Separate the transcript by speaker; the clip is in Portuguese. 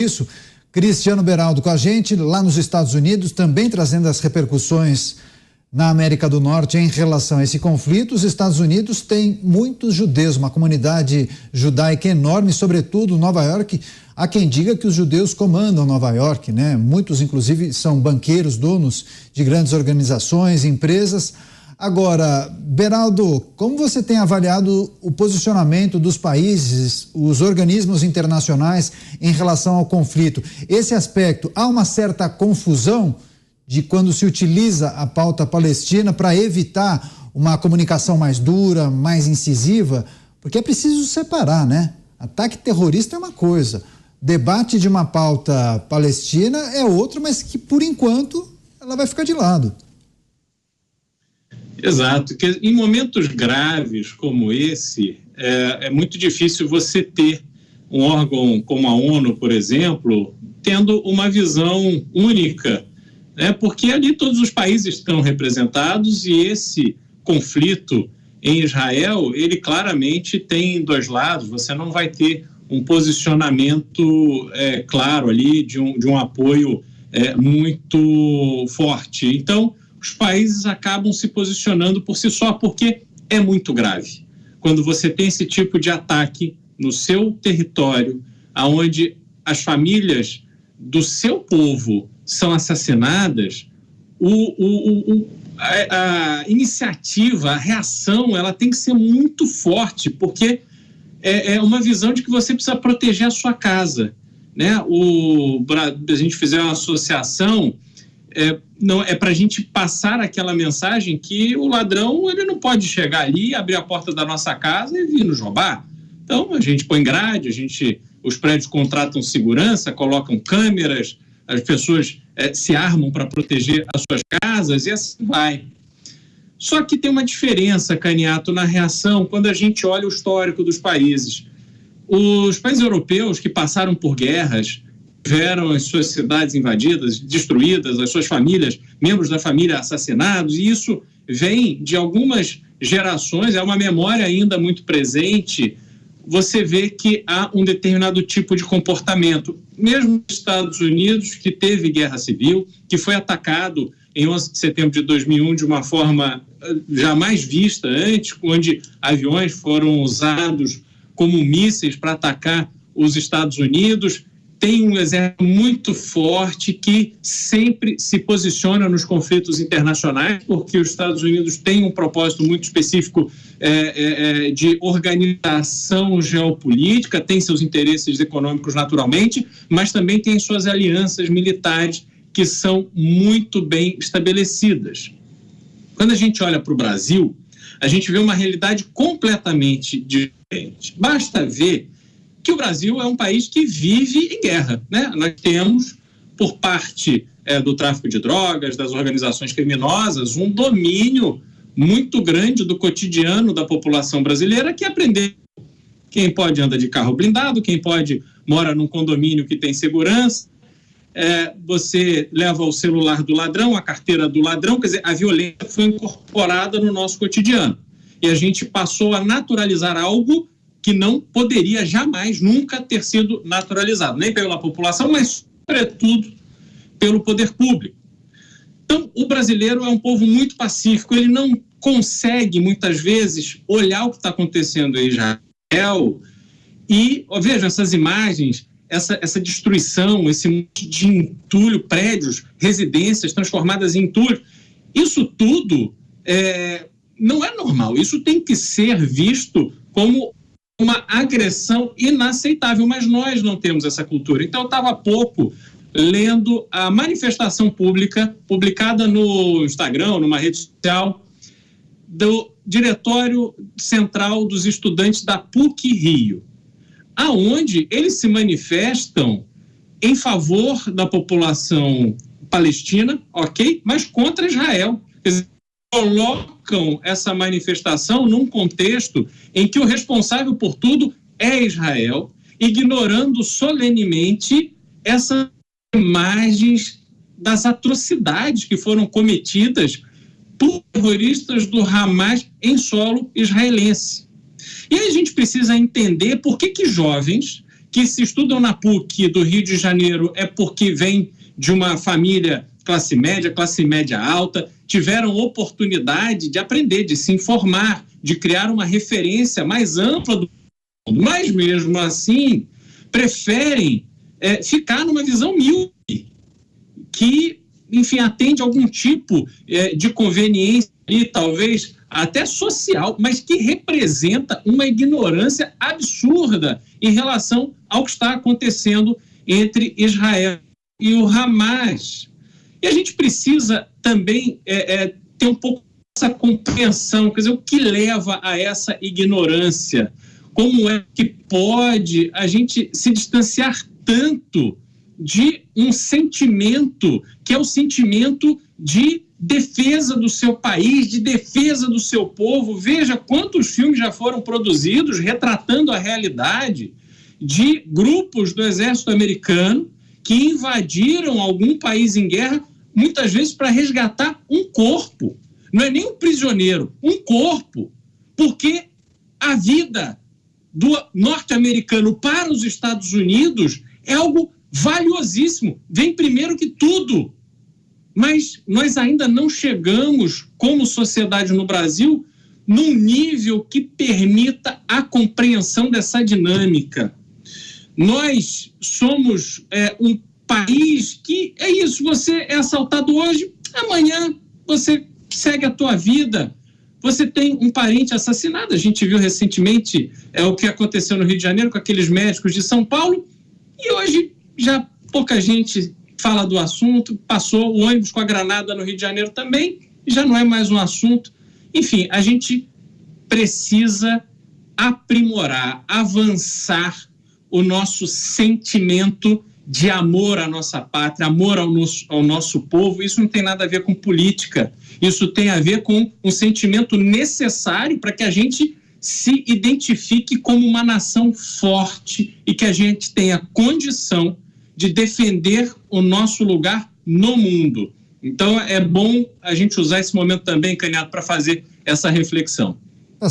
Speaker 1: isso. Cristiano Beraldo com a gente lá nos Estados Unidos, também trazendo as repercussões na América do Norte em relação a esse conflito. Os Estados Unidos têm muitos judeus, uma comunidade judaica enorme, sobretudo Nova York. Há quem diga que os judeus comandam Nova York, né? Muitos, inclusive, são banqueiros, donos de grandes organizações, empresas. Agora, Beraldo, como você tem avaliado o posicionamento dos países, os organismos internacionais em relação ao conflito? Esse aspecto, há uma certa confusão de quando se utiliza a pauta palestina para evitar uma comunicação mais dura, mais incisiva? Porque é preciso separar, né? Ataque terrorista é uma coisa, debate de uma pauta palestina é outra, mas que, por enquanto, ela vai ficar de lado.
Speaker 2: Exato, que em momentos graves como esse, é muito difícil você ter um órgão como a ONU, por exemplo, tendo uma visão única, né? Porque ali todos os países estão representados e esse conflito em Israel, ele claramente tem dois lados. Você não vai ter um posicionamento claro ali de um apoio muito forte. Então, os países acabam se posicionando por si só, porque é muito grave. Quando você tem esse tipo de ataque no seu território, onde as famílias do seu povo são assassinadas, a iniciativa, a reação, ela tem que ser muito forte, porque é uma visão de que você precisa proteger a sua casa, né? A gente fizer uma associação, não é para a gente passar aquela mensagem que o ladrão ele não pode chegar ali, abrir a porta da nossa casa e vir nos roubar. Então a gente põe grade, os prédios contratam segurança, colocam câmeras, as pessoas se armam para proteger as suas casas e assim vai. Só que tem uma diferença, Caniato, na reação quando a gente olha o histórico dos países. Os países europeus que passaram por guerras, tiveram as suas cidades invadidas, destruídas, as suas famílias, membros da família assassinados, e isso vem de algumas gerações, é uma memória ainda muito presente. Você vê que há um determinado tipo de comportamento. Mesmo nos Estados Unidos, que teve guerra civil, que foi atacado em 11 de setembro de 2001 de uma forma jamais vista antes, onde aviões foram usados como mísseis para atacar os Estados Unidos. Tem um exército muito forte que sempre se posiciona nos conflitos internacionais, porque os Estados Unidos têm um propósito muito específico de organização geopolítica, tem seus interesses econômicos naturalmente, mas também tem suas alianças militares que são muito bem estabelecidas. Quando a gente olha para o Brasil, a gente vê uma realidade completamente diferente. Basta ver que o Brasil é um país que vive em guerra, né? Nós temos, por parte do tráfico de drogas, das organizações criminosas, um domínio muito grande do cotidiano da população brasileira, que aprendeu. Quem pode anda de carro blindado, quem pode mora num condomínio que tem segurança, você leva o celular do ladrão, a carteira do ladrão, quer dizer, a violência foi incorporada no nosso cotidiano. E a gente passou a naturalizar algo que não poderia jamais, nunca ter sido naturalizado, nem pela população, mas, sobretudo, pelo poder público. Então, o brasileiro é um povo muito pacífico, ele não consegue, muitas vezes, olhar o que está acontecendo em Israel e, veja, essas imagens, essa destruição, esse monte de entulho, prédios, residências transformadas em entulho, isso tudo não é normal, isso tem que ser visto como uma agressão inaceitável, mas nós não temos essa cultura. Então, eu estava há pouco lendo a manifestação pública, publicada no Instagram, numa rede social, do Diretório Central dos Estudantes da PUC-Rio, aonde eles se manifestam em favor da população palestina, ok? Mas contra Israel. Quer dizer, colocam essa manifestação num contexto em que o responsável por tudo é Israel, ignorando solenemente essas imagens das atrocidades que foram cometidas por terroristas do Hamas em solo israelense. E aí a gente precisa entender por que jovens que se estudam na PUC do Rio de Janeiro é porque vêm de uma família classe média alta, tiveram oportunidade de aprender, de se informar, de criar uma referência mais ampla do mundo, mas mesmo assim preferem ficar numa visão míope, que, enfim, atende a algum tipo de conveniência e talvez até social, mas que representa uma ignorância absurda em relação ao que está acontecendo entre Israel e o Hamas. E a gente precisa também ter um pouco essa compreensão, quer dizer, o que leva a essa ignorância? Como é que pode a gente se distanciar tanto de um sentimento que é o sentimento de defesa do seu país, de defesa do seu povo? Veja quantos filmes já foram produzidos retratando a realidade de grupos do exército americano que invadiram algum país em guerra, muitas vezes para resgatar um corpo. Não é nem um prisioneiro, um corpo. Porque a vida do norte-americano para os Estados Unidos é algo valiosíssimo, vem primeiro que tudo. Mas nós ainda não chegamos, como sociedade no Brasil, num nível que permita a compreensão dessa dinâmica. Nós somos um país que é isso, você é assaltado hoje, amanhã você segue a tua vida. Você tem um parente assassinado, a gente viu recentemente o que aconteceu no Rio de Janeiro com aqueles médicos de São Paulo, e hoje já pouca gente fala do assunto, passou o ônibus com a granada no Rio de Janeiro também, e já não é mais um assunto. Enfim, a gente precisa aprimorar, avançar o nosso sentimento de amor à nossa pátria, amor ao nosso povo. Isso não tem nada a ver com política, isso tem a ver com um sentimento necessário para que a gente se identifique como uma nação forte e que a gente tenha condição de defender o nosso lugar no mundo. Então é bom a gente usar esse momento também, Canhato, para fazer essa reflexão.